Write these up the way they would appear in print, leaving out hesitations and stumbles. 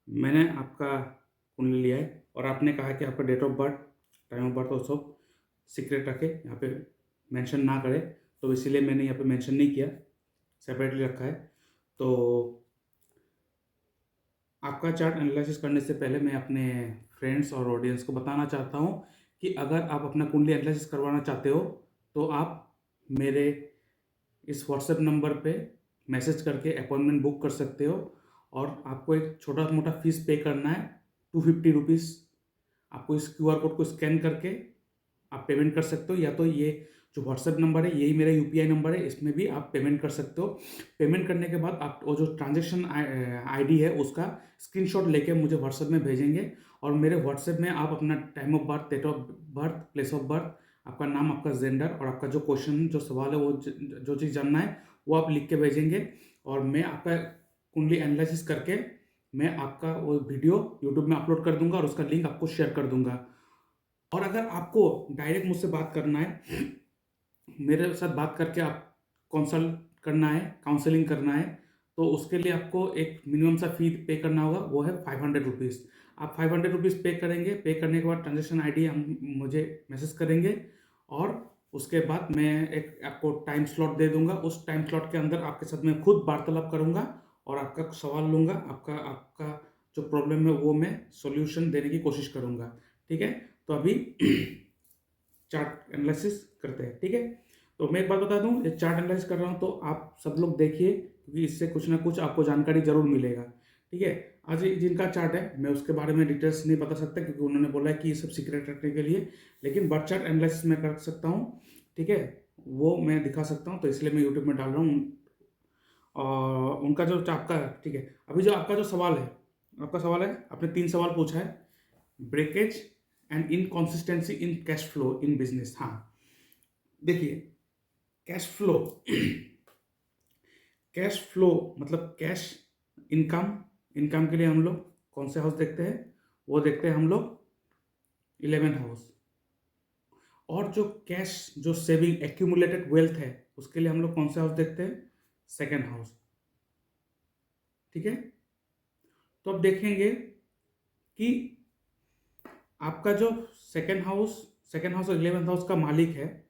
मैंने आपका कुंडली लिया है और आपने कहा कि आपका date of birth, time of birth और सब सीक्रेट रखें, यहाँ पे मेंशन ना करें, तो इसीलिए मैंने यहाँ पे मेंशन नहीं किया, सेपरेटली रखा है। तो आपका चार्ट एनालिसिस करने से पहले मैं अपने फ्रेंड्स और ऑडियंस को बताना चाहता हूँ कि अगर आप अपना कुंडली एनालिसिस करवाना चाहते हो तो आप मेरे इस व्हाट्सएप नंबर पे मैसेज करके अपॉइंटमेंट बुक कर सकते हो और आपको एक छोटा मोटा फीस पे करना है, 250 रुपीज़। आपको इस क्यूआर कोड को स्कैन करके आप पेमेंट कर सकते हो, या तो ये जो व्हाट्सएप नंबर है यही मेरा यूपीआई नंबर है, इसमें भी आप पेमेंट कर सकते हो। पेमेंट करने के बाद आप वो जो ट्रांजेक्शन आईडी है उसका स्क्रीनशॉट लेके मुझे व्हाट्सएप में भेजेंगे और मेरे व्हाट्सएप में आप अपना time of birth, date of birth, place of birth, आपका नाम, आपका जेंडर और आपका जो क्वेश्चन, जो सवाल है, वो जो चीज़ जानना है वो आप लिख के भेजेंगे और मैं आपका कुंडली एनालिसिस करके मैं आपका वो वीडियो यूट्यूब में अपलोड कर दूंगा और उसका लिंक आपको शेयर कर दूंगा। और अगर आपको डायरेक्ट मुझसे बात करना है, मेरे साथ बात करके आप कंसल्ट करना है, काउंसलिंग करना है, तो उसके लिए आपको एक मिनिमम सा फी पे करना होगा, वो है 500 रुपीज़। आप 500 रुपीज़ पे करेंगे, पे करने के बाद ट्रांजेक्शन आईडी हम मुझे मैसेज करेंगे और उसके बाद मैं एक आपको टाइम स्लॉट दे दूंगा। उस टाइम स्लॉट के अंदर आपके साथ मैं खुद वार्तालाप करूंगा और आपका सवाल लूंगा, आपका आपका जो प्रॉब्लम है वो मैं सॉल्यूशन देने की कोशिश करूंगा। ठीक है, तो अभी चार्ट एनालिसिस करते हैं। ठीक है, तो मैं एक बात बता दूं, ये चार्ट एनालिसिस कर रहा हूं तो आप सब लोग देखिए, क्योंकि इससे कुछ ना कुछ आपको जानकारी जरूर मिलेगा। ठीक है, आज जिनका चार्ट है मैं उसके बारे में डिटेल्स नहीं बता सकता क्योंकि उन्होंने बोला है कि ये सब सीक्रेट रखने के लिए, लेकिन बर्थ चार्ट एनालिसिस मैं कर सकता हूँ। ठीक है, वो मैं दिखा सकता हूँ, तो इसलिए मैं यूट्यूब में डाल रहा हूँ। और उनका जो आपका, ठीक है, अभी जो आपका जो सवाल है, आपका सवाल है, आपने 3 सवाल पूछा है। Breakage and inconsistency in cash flow in business. हाँ, देखिए, कैश फ्लो कैश फ्लो मतलब कैश इनकम। इनकम के लिए हम लोग कौन से हाउस देखते हैं? वो देखते हैं हम लोग 11 हाउस। और जो कैश, जो सेविंग, एक्यूमुलेटेड वेल्थ है, उसके लिए हम लोग कौन से हाउस देखते हैं? Second house. ठीक है, तो अब देखेंगे कि आपका जो सेकेंड हाउस और 11th हाउस का मालिक है,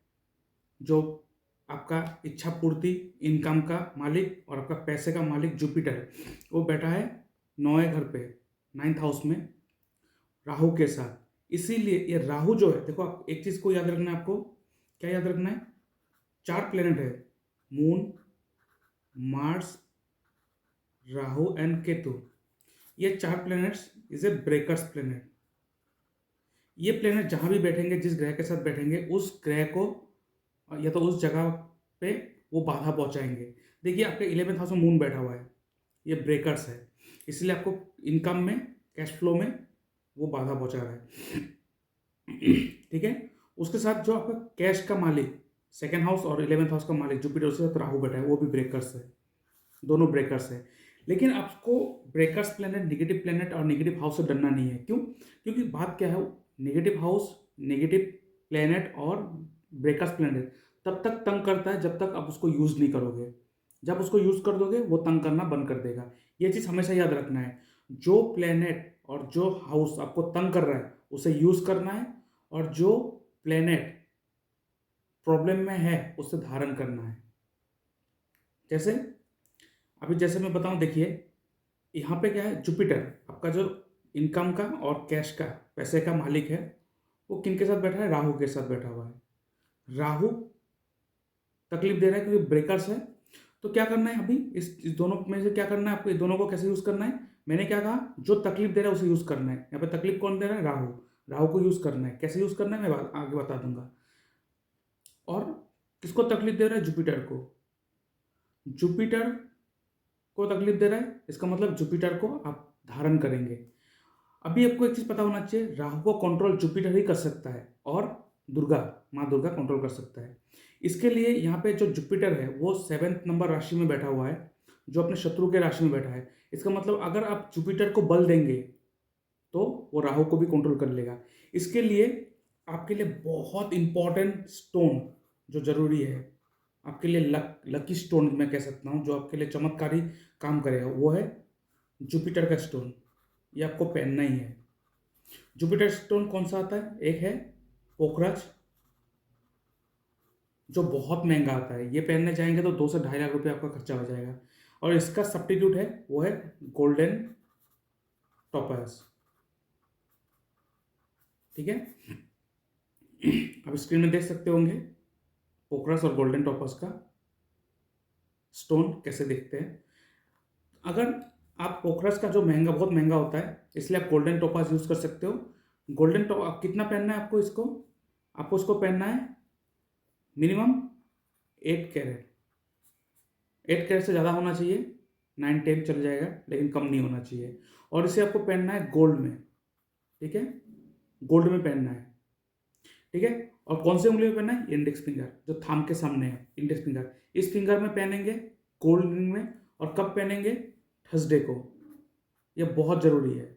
जो आपका इच्छा पूर्ति, इनकम का मालिक और आपका पैसे का मालिक जुपिटर है, वो बैठा है 9वें घर पे, 9th हाउस में, राहु के साथ। इसीलिए ये राहु जो है, देखो आप एक चीज को याद रखना है, आपको क्या याद रखना है? 4 प्लेनेट है, moon, Mars, Rahu and Ketu. ये 4 planets is a breakers planet. ये प्लेनेट जहां भी बैठेंगे, जिस ग्रह के साथ बैठेंगे, उस ग्रह को या तो उस जगह पे वो बाधा पहुंचाएंगे। देखिए, आपके 11th हाउस में मून बैठा हुआ है, ये ब्रेकर्स है, इसलिए आपको इनकम में, कैश फ्लो में वो बाधा पहुंचा रहा है। ठीक है, उसके साथ जो आपका कैश का मालिक, सेकेंड हाउस और 11th हाउस का मालिक जुपिटर, उसके साथ राहु बैठा है, वो भी ब्रेकर्स है, दोनों ब्रेकर्स है। लेकिन आपको ब्रेकर्स प्लेनेट, नेगेटिव प्लेनेट और नेगेटिव हाउस से डरना नहीं है। क्यों? क्योंकि बात क्या है, नेगेटिव हाउस, नेगेटिव प्लेनेट और ब्रेकर्स प्लेनेट तब तक तंग करता है जब तक आप उसको यूज नहीं करोगे। जब उसको यूज कर दोगे वो तंग करना बंद कर देगा। ये चीज हमेशा याद रखना है। जो प्लेनेट और जो हाउस आपको तंग कर रहा है उसे यूज करना है, और जो प्लेनेट प्रॉब्लम में है उसे धारण करना है। जैसे अभी जैसे मैं बताऊं, देखिए यहाँ पे क्या है, जुपिटर आपका जो इनकम का और कैश का, पैसे का मालिक है, वो किन के साथ बैठा है? राहु के साथ बैठा हुआ है। राहु तकलीफ दे रहा है क्योंकि ब्रेकर्स है। तो क्या करना है अभी, इस दोनों में से क्या करना है आपको? ये दोनों को कैसे यूज करना है? मैंने क्या कहा, जो तकलीफ दे रहा है उसे यूज करना है। यहाँ पे तकलीफ कौन दे रहा है? राहु। राहु को यूज करना है। कैसे यूज करना है मैं आगे बता दूंगा। और किसको तकलीफ दे रहा है? जुपिटर को। जुपिटर को तकलीफ दे रहा है, इसका मतलब जुपिटर को आप धारण करेंगे। अभी आपको एक चीज पता होना चाहिए, राहु को कंट्रोल जुपिटर ही कर सकता है और दुर्गा, माँ दुर्गा कंट्रोल कर सकता है। इसके लिए यहाँ पे जो जुपिटर है वो 7th नंबर राशि में बैठा हुआ है, जो अपने शत्रु के राशि में बैठा है। इसका मतलब अगर आप जुपिटर को बल देंगे तो वो राहु को भी कंट्रोल कर लेगा। इसके लिए आपके लिए बहुत इंपॉर्टेंट स्टोन जो जरूरी है आपके लिए, लकी स्टोन मैं कह सकता हूँ, जो आपके लिए चमत्कारी काम करेगा, वो है जुपिटर का स्टोन। ये आपको पहनना ही है। जुपिटर स्टोन कौन सा आता है? एक है पोखराज, जो बहुत महंगा आता है। ये पहनने जाएंगे तो 2 से 2.5 लाख रुपये आपका खर्चा हो जाएगा। और इसका सब्स्टिट्यूट है, वो है गोल्डन टोपाज। ठीक है, आप स्क्रीन में देख सकते होंगे पोखराज और गोल्डन टोपाज का स्टोन कैसे दिखते हैं। अगर आप पोखराज का जो महंगा, बहुत महंगा होता है, इसलिए आप गोल्डन टोपाज यूज़ कर सकते हो। गोल्डन टॉप आप कितना पहनना है आपको इसको? आपको इसको पहनना है मिनिमम 8 कैरेट। 8 कैरेट से ज़्यादा होना चाहिए, 9-10 चल जाएगा, लेकिन कम नहीं होना चाहिए। और इसे आपको पहनना है गोल्ड में। ठीक है, गोल्ड में पहनना है। ठीक है, और कौन से उंगली में पहनना है? इंडेक्स फिंगर, जो थाम के सामने है, इंडेक्स फिंगर। इस फिंगर में पहनेंगे गोल्ड रिंग में। और कब पहनेंगे? थर्सडे को। यह बहुत ज़रूरी है।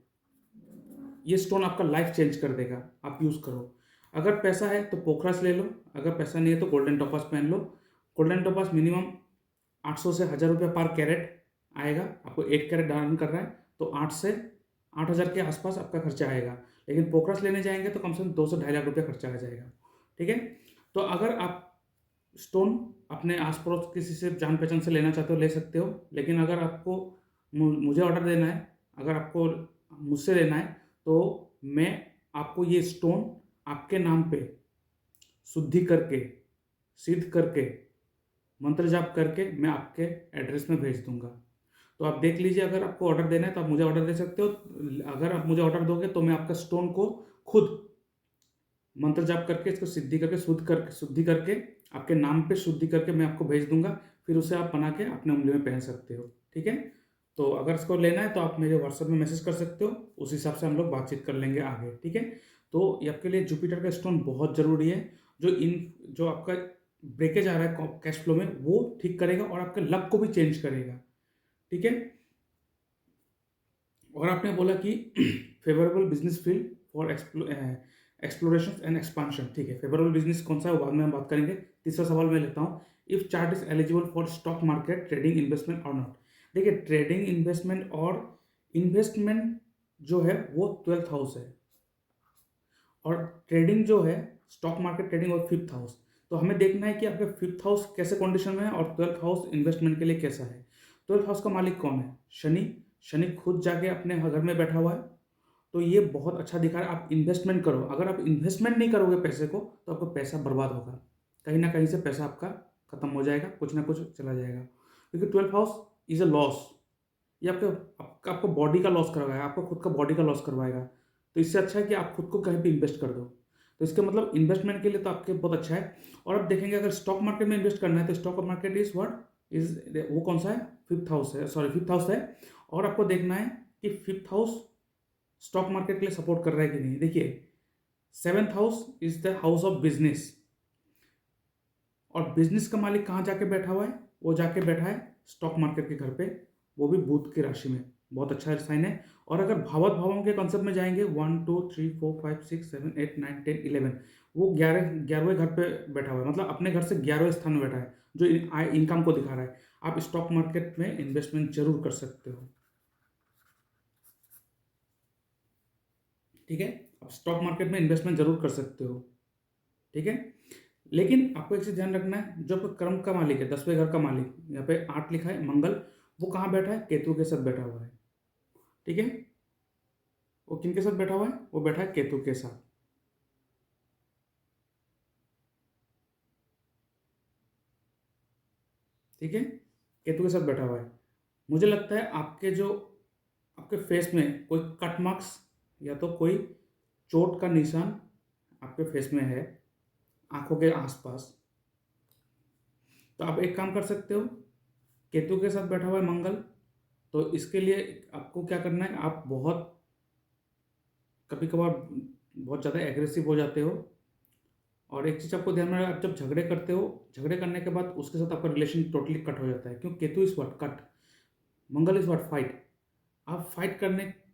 ये स्टोन आपका लाइफ चेंज कर देगा, आप यूज़ करो। अगर पैसा है तो पोखरास ले लो, अगर पैसा नहीं है तो गोल्डन टोपाज पहन लो। गोल्डन टोपाज मिनिमम 800 से 1000 रुपये पर कैरेट आएगा। आपको 8 कैरेट धारण कर रहा है तो 8 से 8000 के आसपास आपका खर्चा आएगा। लेकिन पोखरास लेने जाएंगे तो कम से कम 2 से 2.5 लाख रुपये खर्चा आ जाएगा। ठीक है, तो अगर आप स्टोन अपने आस पड़ोस किसी से जान पहचान से लेना चाहते हो, ले सकते हो। लेकिन अगर आपको मुझे ऑर्डर देना है, अगर आपको मुझसे लेना है, तो मैं आपको ये स्टोन आपके नाम पे शुद्धि करके, सिद्ध करके, मंत्र जाप करके मैं आपके एड्रेस में भेज दूंगा। तो आप देख लीजिए, अगर आपको ऑर्डर देना है तो आप मुझे ऑर्डर दे सकते हो। अगर आप मुझे ऑर्डर दोगे तो मैं आपका स्टोन को खुद मंत्र जाप करके, इसको सिद्धि करके, शुद्धि करके, आपके नाम पे शुद्धि करके मैं आपको भेज दूंगा। फिर उसे आप बना के अपने उंगली में पहन सकते हो। ठीक है, तो अगर इसको लेना है तो आप मेरे व्हाट्सएप में मैसेज कर सकते हो, उस हिसाब से हम लोग बातचीत कर लेंगे आगे। ठीक है, तो ये आपके लिए जुपिटर का स्टोन बहुत ज़रूरी है। जो आपका ब्रेकेज आ रहा है कैश फ्लो में, वो ठीक करेगा और आपके लक को भी चेंज करेगा। ठीक है, और आपने बोला कि favourable business field for exploration and expansion. ठीक है, फेवरेबल बिजनेस कौन सा है वो बाद में हम बात करेंगे। तीसरा सवाल मैं लेता हूँ, if chart is eligible for stock market trading investment और नॉट। देखिए, ट्रेडिंग इन्वेस्टमेंट और इन्वेस्टमेंट जो है वो 12th हाउस है, और ट्रेडिंग जो है स्टॉक मार्केट ट्रेडिंग और 5th हाउस। तो हमें देखना है कि आपके 5th हाउस कैसे कंडीशन में है और 12th हाउस इन्वेस्टमेंट के लिए कैसा है। 12th हाउस का मालिक कौन है? शनि। शनि खुद जाके अपने घर में बैठा हुआ है, तो ये बहुत अच्छा दिखा रहा है। आप इन्वेस्टमेंट करो। अगर आप इन्वेस्टमेंट नहीं करोगे पैसे को, तो आपका पैसा बर्बाद होगा, कहीं ना कहीं से पैसा आपका खत्म हो जाएगा, कुछ ना कुछ चला जाएगा। क्योंकि 12th house is a loss. ये आपको बॉडी का लॉस करवाएगा, आपको खुद का बॉडी का लॉस करवाएगा। तो इससे अच्छा है कि आप खुद को कहीं पे इन्वेस्ट कर दो। तो इसका मतलब इन्वेस्टमेंट के लिए तो आपके बहुत अच्छा है। और अब देखेंगे, अगर स्टॉक मार्केट में इन्वेस्ट करना है तो stock market is what is, वो कौन सा है? 5th हाउस है, सॉरी 5th हाउस है। और आपको देखना है कि 5th हाउस स्टॉक मार्केट के लिए सपोर्ट कर रहा है कि नहीं। देखिए, 7th house is the house of business, और बिजनेस का मालिक कहाँ जाके बैठा हुआ है? वो जाके बैठा है स्टॉक मार्केट के घर पे, वो भी बुध की राशि में। बहुत अच्छा साइन है। और अगर भावत भावों के कॉन्सेप्ट में जाएंगे, 1 2 3 4 5 6 7 8 9 10 11, वो 11वें घर पे बैठा हुआ है, मतलब अपने घर से 11वें स्थान में बैठा है, जो इनकम को दिखा रहा है। आप स्टॉक मार्केट में इन्वेस्टमेंट जरूर कर सकते हो। ठीक है, आप स्टॉक मार्केट में इन्वेस्टमेंट जरूर कर सकते हो। ठीक है, लेकिन आपको एक चीज ध्यान रखना है, जो आपका कर्म का मालिक है, 10वें घर का मालिक, यहाँ पे 8 लिखा है, मंगल, वो कहाँ बैठा है? केतु के साथ बैठा हुआ है। ठीक है, वो किन के साथ बैठा हुआ है? वो बैठा है केतु के साथ। ठीक है, केतु के साथ बैठा हुआ है। मुझे लगता है आपके फेस में कोई कट मार्क्स या तो कोई चोट का निशान आपके फेस में है, आंखों के आसपास। तो आप एक काम कर सकते हो, केतु के साथ बैठा हुआ है मंगल, तो इसके लिए आपको क्या करना है, आप कभी कभार बहुत ज़्यादा एग्रेसिव हो जाते हो। और एक चीज़ आपको ध्यान में रखना, आप जब झगड़े करते हो, झगड़े करने के बाद उसके साथ आपका रिलेशन टोटली कट हो जाता है। क्यों? Ketu is what cut, Mangal is what fight. आप फाइट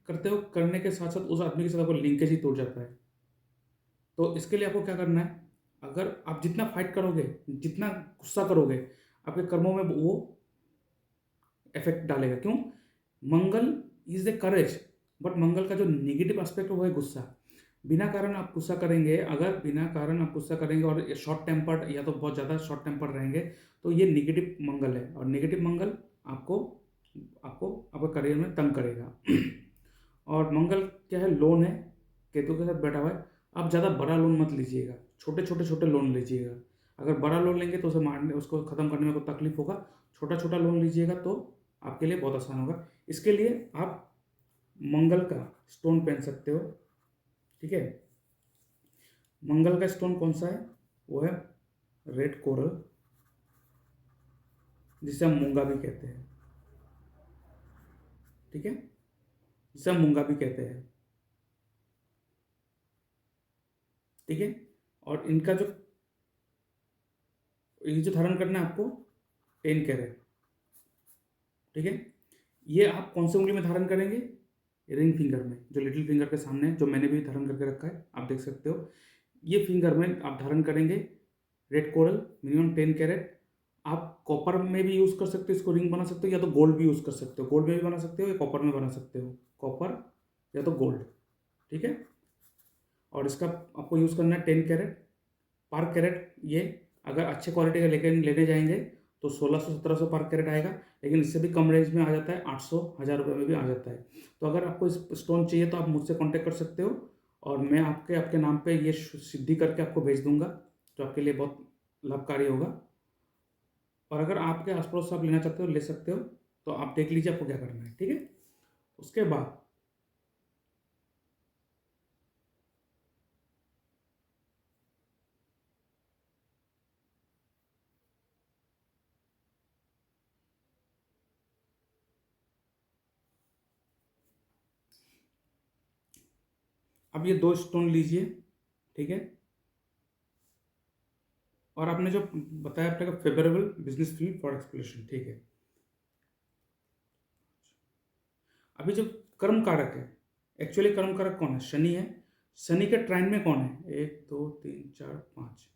करते हो, करने के साथ साथ उस आदमी के साथ आपको लिंकेज ही टूट जाता है। तो इसके लिए आपको क्या करना है, अगर आप जितना फाइट करोगे, जितना गुस्सा करोगे, आपके कर्मों में वो इफेक्ट डालेगा। क्यों? मंगल इज द करेज, बट मंगल का जो नेगेटिव एस्पेक्ट है वो है गुस्सा। बिना कारण आप गुस्सा करेंगे, अगर बिना कारण आप गुस्सा करेंगे और शॉर्ट टेम्पर्ड या तो बहुत ज़्यादा शॉर्ट टेम्पर्ड रहेंगे, तो ये नेगेटिव मंगल है, और नेगेटिव मंगल आपको आपको आपके करियर में तंग करेगा। और मंगल क्या है, लोन है, केतु के साथ बैठा हुआ है। आप ज़्यादा बड़ा लोन मत लीजिएगा, छोटे लोन लीजिएगा। अगर बड़ा लोन लेंगे तो उसे मारने उसको ख़त्म करने में कोई तकलीफ होगा। छोटा छोटा लोन लीजिएगा तो आपके लिए बहुत आसान होगा। इसके लिए आप मंगल का स्टोन पहन सकते हो, ठीक है। मंगल का स्टोन कौन सा है, वो है रेड कोरल, जिसे हम मूंगा भी कहते हैं, ठीक है, जिसे हम मूंगा भी कहते हैं, ठीक है। और इनका जो ये जो धारण करना है आपको 10 कैरेट, ठीक है। ये आप कौन से उंगली में धारण करेंगे, रिंग फिंगर में, जो लिटिल फिंगर के सामने है, जो मैंने भी धारण करके रखा है, आप देख सकते हो। ये फिंगर में आप धारण करेंगे रेड कोरल, मिनिमम 10 कैरेट। आप कॉपर में भी यूज़ कर सकते हो, इसको रिंग बना सकते हो, या तो गोल्ड भी यूज़ कर सकते हो, गोल्ड में भी बना सकते हो या कॉपर में बना सकते हो, कॉपर या तो गोल्ड, ठीक है। और इसका आपको यूज़ करना है 10 कैरेट पर कैरेट। ये अगर अच्छे क्वालिटी का लेके लेने जाएंगे तो 1600-1700 पर कैरेट आएगा, लेकिन इससे भी कम रेंज में आ जाता है, 800-1000 रुपये में भी आ जाता है। तो अगर आपको इस स्टोन चाहिए तो आप मुझसे कांटेक्ट कर सकते हो, और मैं आपके आपके नाम पे ये सिद्धि करके आपको भेज दूंगा, जो आपके लिए बहुत लाभकारी होगा। और अगर आपके आस पड़ोस से आप लेना चाहते हो, ले सकते हो, तो आप देख लीजिए आपको क्या करना है, ठीक है। उसके बाद अब ये 2 स्टोन लीजिए, ठीक है। और आपने जो बताया आपने favourable business field for exploration, ठीक है। अभी जो कर्म कारक है, एक्चुअली कर्म कारक कौन है, शनि है। शनि के ट्राइन में कौन है, 1 2 3 4 5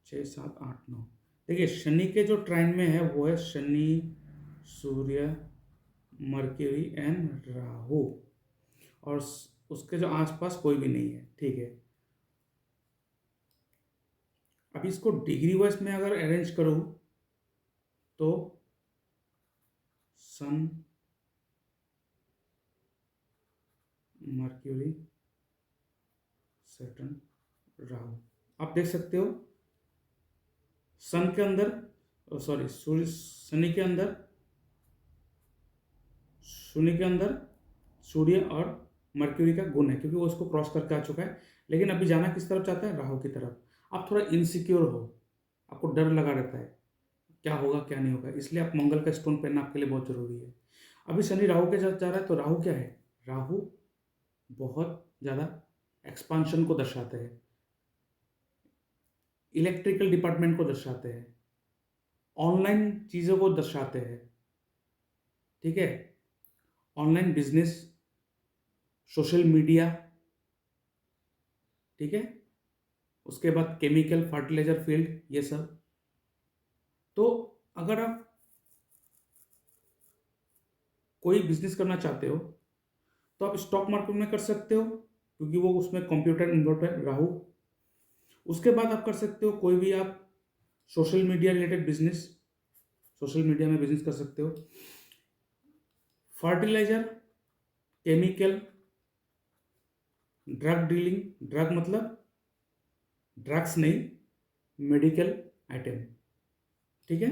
6 7 8 9। देखिए शनि के जो ट्राइन में है वो है शनि, सूर्य, मर्क्यूरी एंड राहु, और उसके जो आसपास कोई भी नहीं है, ठीक है। अभी इसको डिग्री वाइज में अगर अरेंज करूँ तो सन, मर्क्यूरी, सैटर्न, राहु, आप देख सकते हो। सन के अंदर, सॉरी सूर्य, शनि के अंदर सूर्य और मर्क्यूरी का गुण है, क्योंकि वो उसको क्रॉस करके आ चुका है। लेकिन अभी जाना किस तरफ चाहता है, राहु की तरफ। आप थोड़ा इनसिक्योर हो, आपको डर लगा रहता है क्या होगा क्या नहीं होगा, इसलिए आप मंगल का स्टोन पहनना आपके लिए बहुत जरूरी है। अभी शनि राहु के साथ जा रहा है, तो राहु क्या है, राहु बहुत ज़्यादा एक्सपांशन को दर्शाते हैं, इलेक्ट्रिकल डिपार्टमेंट को दर्शाते हैं, ऑनलाइन चीज़ों को दर्शाते हैं, ठीक है। ऑनलाइन बिजनेस, सोशल मीडिया, ठीक है। उसके बाद केमिकल फर्टिलाइजर फील्ड, ये सब। तो अगर आप कोई बिजनेस करना चाहते हो तो आप स्टॉक मार्केट में कर सकते हो, क्योंकि वो उसमें कंप्यूटर इन्वॉल्व है, राहु। उसके बाद आप कर सकते हो कोई भी आप social media related business, social media में बिजनेस कर सकते हो। Fertilizer, chemical, drug dealing, drug मतलब ड्रग्स नहीं, मेडिकल आइटम, ठीक है।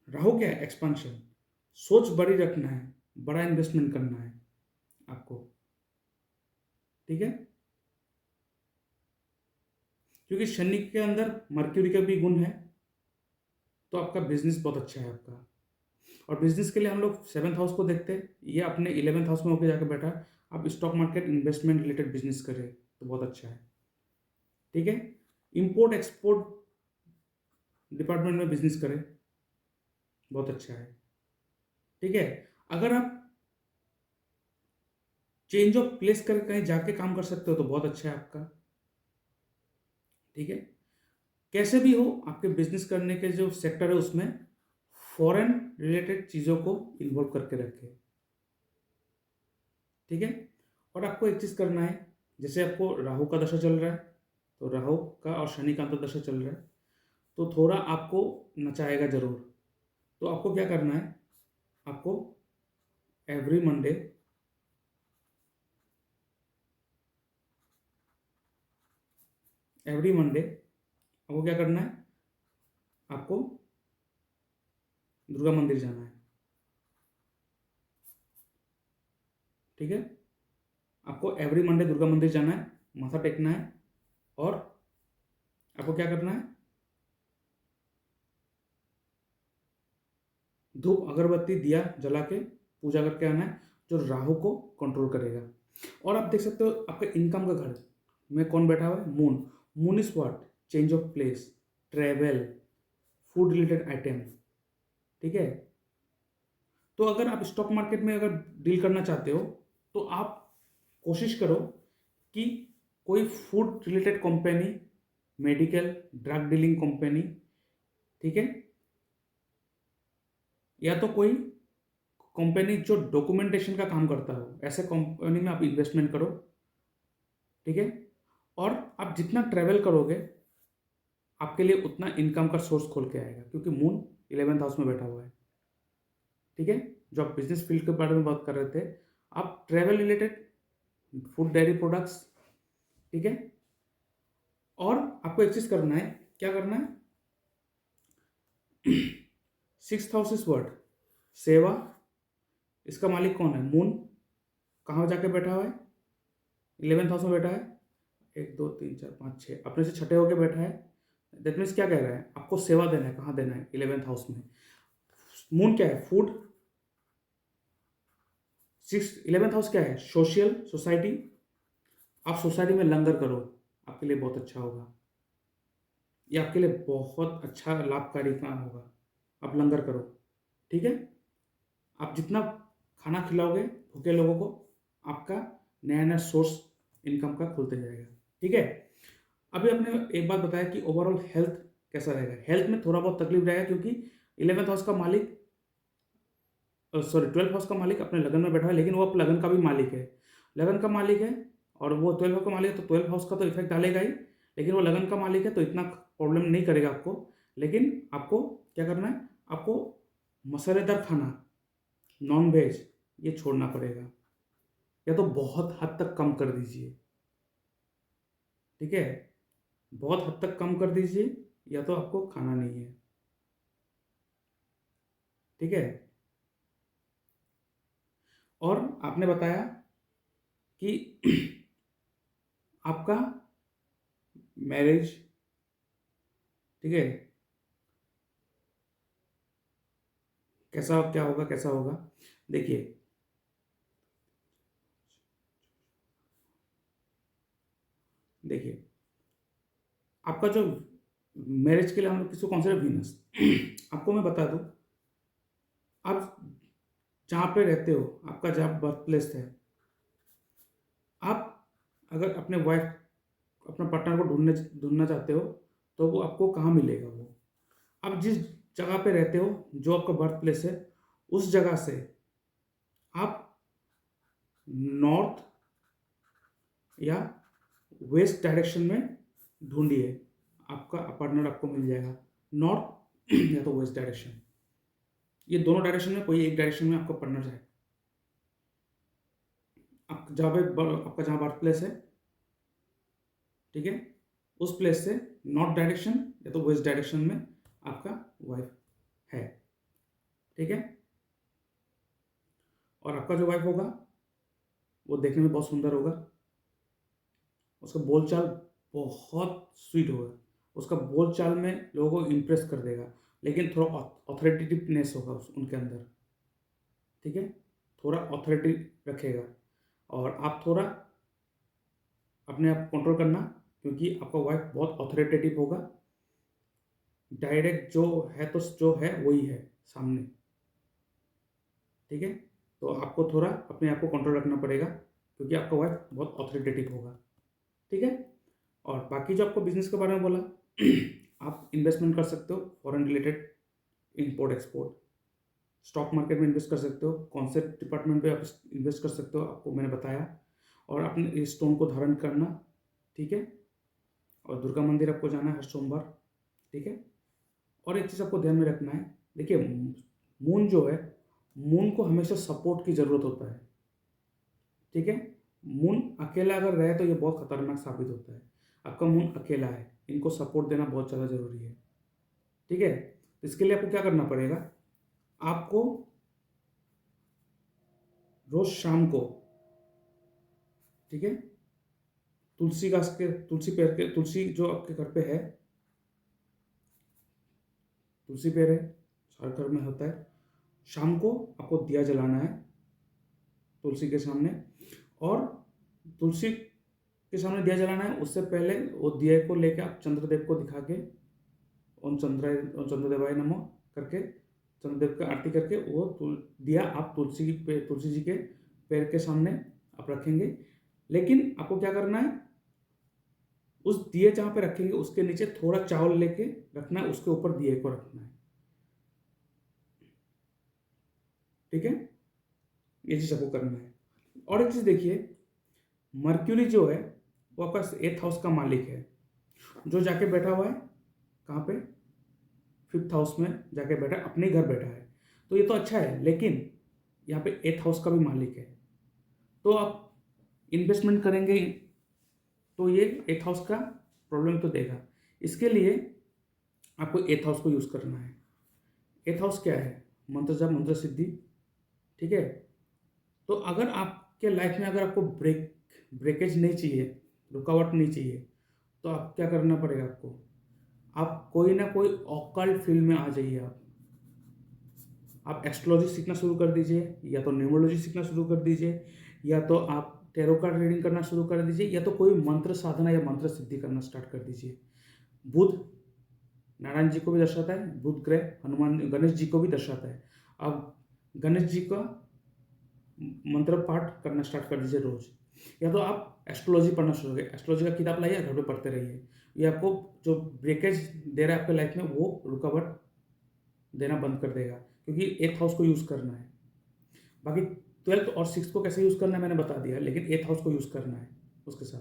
राहु क्या है, एक्सपांशन, सोच बड़ी रखना है, बड़ा इन्वेस्टमेंट करना है आपको, ठीक है। क्योंकि शनि के अंदर मर्क्यूरी का भी गुण है, तो आपका बिजनेस बहुत अच्छा है आपका। और बिजनेस के लिए हम लोग 7th हाउस को देखते हैं, ये अपने 11th हाउस में होकर जाकर बैठा है। आप stock market investment related business करें तो बहुत अच्छा है, ठीक है। इंपोर्ट एक्सपोर्ट डिपार्टमेंट में बिजनेस करें, बहुत अच्छा है, ठीक है। अगर आप चेंज ऑफ प्लेस कर कहीं जाके काम कर सकते हो तो बहुत अच्छा है आपका, ठीक है। कैसे भी हो, आपके बिजनेस करने के जो सेक्टर है उसमें फॉरेन रिलेटेड चीज़ों को इन्वॉल्व करके रखें, ठीक है। और आपको एक चीज़ करना है, जैसे आपको राहु का दशा चल रहा है, तो राहु का और शनि का अंतर्दशा चल रहा है, तो थोड़ा आपको नचाएगा ज़रूर। तो आपको क्या करना है, आपको एवरी मंडे आपको क्या करना है, आपको दुर्गा मंदिर जाना है। ठीक है, आपको एवरी मंडे दुर्गा मंदिर जाना है, माथा टेकना है, और आपको क्या करना है, धूप अगरबत्ती दिया जला के पूजा करके आना है, जो राहु को कंट्रोल करेगा। और आप देख सकते हो आपका इनकम का घर में कौन बैठा हुआ है, moon. Moon is what, change of place, travel, food related item. ठीक है, तो अगर आप स्टॉक मार्केट में अगर डील करना चाहते हो, तो आप कोशिश करो कि कोई food related company, medical, drug dealing company, ठीक है, या तो कोई कंपनी जो डॉक्यूमेंटेशन का काम करता हो, ऐसे कंपनी में आप इन्वेस्टमेंट करो। ठीक है, और आप जितना ट्रैवल करोगे आपके लिए उतना इनकम का सोर्स खोल के आएगा, क्योंकि मून 11th हाउस में बैठा हुआ है। ठीक है, जो आप बिजनेस फील्ड के बारे में बात कर रहे थे, आप travel related, food dairy products, ठीक है। और आपको एक चीज करना है, क्या करना है, 6th हाउस इज वर्ड सेवा। इसका मालिक कौन है, मून। कहाँ जाके बैठा हुआ है, 11th हाउस में बैठा है, 1 2 3 4 5 6 अपने से छठे होके बैठा है। दैट मीन्स क्या कह रहा है, आपको सेवा देना है। कहाँ देना है, 11th हाउस में। मून क्या है, फूड। 11th हाउस क्या है, सोशल, सोसाइटी। आप सोसाइटी में लंगर करो, आपके लिए बहुत अच्छा होगा, ये आपके लिए बहुत अच्छा लाभकारी काम होगा। आप लंगर करो, ठीक है। आप जितना खाना खिलाओगे भूखे लोगों को, आपका नया नया सोर्स इनकम का खुलते जाएगा। ठीक है, अभी आपने एक बात बताया कि ओवरऑल हेल्थ कैसा रहेगा। हेल्थ में थोड़ा बहुत तकलीफ रहेगा, क्योंकि 11th हाउस का मालिक, सॉरी 12th हाउस का मालिक अपने लगन में बैठा है, लेकिन वो लगन का भी मालिक है। लगन का मालिक है और वो 12th हाउस का मालिक है, तो 12th हाउस का तो इफेक्ट डालेगा ही, लेकिन वो लगन का मालिक है तो इतना प्रॉब्लम नहीं करेगा आपको। लेकिन आपको क्या करना है, आपको मसालेदार खाना, नॉन वेज, ये छोड़ना पड़ेगा, या तो बहुत हद तक कम कर दीजिए। ठीक है, बहुत हद तक कम कर दीजिए, या तो आपको खाना नहीं है। ठीक है, और आपने बताया कि आपका मैरिज, ठीक है, कैसा क्या होगा, कैसा होगा, देखिए। देखिए, आपका जो मैरिज के लिए हम लोग किसको कंसिडर, वीनस। आपको मैं बता दूं, आप जहाँ पे रहते हो, आपका जहाँ बर्थ प्लेस है, आप अगर अपने वाइफ, अपना पार्टनर को ढूंढने ढूंढना चाहते हो, तो वो आपको कहाँ मिलेगा, वो आप जिस जगह पे रहते हो, जो आपका बर्थ प्लेस है, उस जगह से आप नॉर्थ या वेस्ट डायरेक्शन में ढूंढिए, आपका पार्टनर आपको मिल जाएगा। नॉर्थ या तो वेस्ट डायरेक्शन, ये दोनों डायरेक्शन में कोई एक डायरेक्शन में आपका पार्टनर जाए। आप जहाँ पे आपका जहाँ बर्थ प्लेस है, ठीक है, उस प्लेस से नॉर्थ डायरेक्शन या तो वेस्ट डायरेक्शन में आपका वाइफ है। ठीक है, और आपका जो वाइफ होगा वो देखने में बहुत सुंदर होगा, उसका बोलचाल बहुत स्वीट होगा, उसका बोलचाल में लोगों को इम्प्रेस कर देगा, लेकिन थोड़ा ऑथोरिटेटिवनेस होगा उनके अंदर। ठीक है, थोड़ा ऑथोरिटी रखेगा, और आप थोड़ा अपने आप कंट्रोल करना, क्योंकि आपका वाइफ बहुत ऑथोरिटेटिव होगा, डायरेक्ट जो है तो जो है वही है सामने। ठीक है, तो आपको थोड़ा अपने आप को कंट्रोल रखना पड़ेगा, क्योंकि आपका वाइफ बहुत ऑथोरिटेटिव होगा। ठीक है, और बाकी जो आपको बिजनेस के बारे में बोला, आप इन्वेस्टमेंट कर सकते हो foreign related, import export, stock market में इन्वेस्ट कर सकते हो, कौन से डिपार्टमेंट पे आप इन्वेस्ट कर सकते हो, आपको मैंने बताया। और अपने इस स्टोन को धारण करना, ठीक है। और दुर्गा मंदिर आपको जाना है हर सोमवार, ठीक है। और एक चीज़ आपको ध्यान में रखना है, देखिए मून जो है, मून को हमेशा सपोर्ट की ज़रूरत होता है, ठीक है। मून अकेला अगर रहे तो ये बहुत खतरनाक साबित होता है। आपका मून अकेला है, इनको सपोर्ट देना बहुत ज़्यादा ज़रूरी है, ठीक है। तो इसके लिए आपको क्या करना पड़ेगा, आपको रोज शाम को, ठीक है, तुलसी घास के, तुलसी पेड़ के, तुलसी जो आपके घर पे है, तुलसी पेड़ है, हर घर में होता है, शाम को आपको दिया जलाना है तुलसी के सामने। और तुलसी के सामने दिया जलाना है, उससे पहले वो दिए को लेकर आप चंद्रदेव को दिखा के ओम चंद्रदेवाय नमः करके, चंद्रदेव की आरती करके वो दिया आप तुलसी जी के पैर के सामने आप रखेंगे। लेकिन आपको क्या करना है, उस दिए जहाँ पे रखेंगे उसके नीचे थोड़ा चावल लेके रखना है, उसके ऊपर दिए को रखना है, ठीक है। ये चीज़ आपको करना है। और एक चीज़ देखिए, मर्क्यूरी जो है वो आपका 8th हाउस का मालिक है, जो जाके बैठा हुआ है कहाँ पे, 5th हाउस में जाके बैठा है, अपने घर बैठा है। तो ये तो अच्छा है, लेकिन यहाँ पे 8th हाउस का भी मालिक है। तो आप इन्वेस्टमेंट करेंगे तो ये 8th हाउस का प्रॉब्लम तो देगा। इसके लिए आपको 8th हाउस को यूज़ करना है। 8th हाउस क्या है, मंत्र जाप, मंत्र सिद्धि, ठीक है। तो अगर आपके लाइफ में अगर आपको ब्रेकेज नहीं चाहिए, रुकावट नहीं चाहिए, तो आप क्या करना पड़ेगा, आप कोई ना कोई ऑकल्ट फील्ड में आ जाइए। आप एस्ट्रोलॉजी सीखना शुरू कर दीजिए, या तो न्यूमरोलॉजी सीखना शुरू कर दीजिए, या तो आप टैरो कार्ड रीडिंग करना शुरू कर दीजिए, या तो कोई मंत्र साधना या मंत्र सिद्धि करना स्टार्ट कर दीजिए। बुध नारायण जी को भी दर्शाता है, बुध ग्रह हनुमान गणेश जी को भी दर्शाता है। अब गणेश जी का मंत्र पाठ करना स्टार्ट कर दीजिए रोज, या तो आप एस्ट्रोलॉजी पढ़ना शुरू करिए, एस्ट्रोलॉजी का किताब लाइए, घर पे पढ़ते रहिए। ये आपको जो ब्रेकेज दे रहा है आपके लाइफ में, वो रुकावट देना बंद कर देगा, क्योंकि 8th हाउस को यूज़ करना है। बाकी 12th और 6th को कैसे यूज़ करना है मैंने बता दिया, लेकिन 8th हाउस को यूज़ करना है उसके साथ,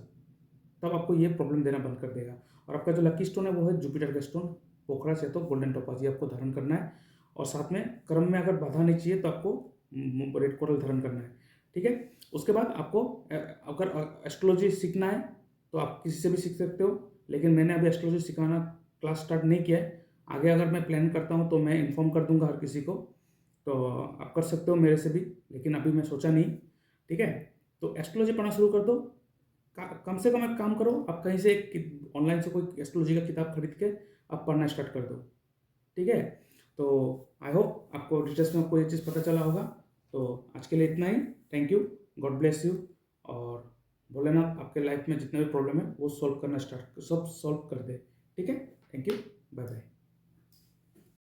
तब आपको ये प्रॉब्लम देना बंद कर देगा। और आपका जो लकी स्टोन है वो है जुपिटर का स्टोन, पोखरा से तो गोल्डन टोपाज आपको धारण करना है। और साथ में कर्म में अगर बाधा नहीं चाहिए तो आपको रेड कोरल धारण करना है, ठीक है। उसके बाद आपको अगर एस्ट्रोलॉजी सीखना है तो आप किसी से भी सीख सकते हो, लेकिन मैंने अभी एस्ट्रोलॉजी सिखाना क्लास स्टार्ट नहीं किया है। आगे अगर मैं प्लान करता हूँ तो मैं इन्फॉर्म कर दूंगा हर किसी को, तो आप कर सकते हो मेरे से भी, लेकिन अभी मैं सोचा नहीं, ठीक है। तो एस्ट्रोलॉजी पढ़ना शुरू कर दो, कम से कम एक काम करो, आप कहीं से एक ऑनलाइन से कोई एस्ट्रोलॉजी का किताब खरीद के आप पढ़ना स्टार्ट कर दो, ठीक है। तो आई होप आपको डिटेल्स में आपको ये चीज़ पता चला होगा। तो आज के लिए इतना ही, thank you, God bless you. और भोलेनाथ आपके लाइफ में जितने भी प्रॉब्लम है वो सब सॉल्व कर दे, ठीक है। Thank you, bye bye.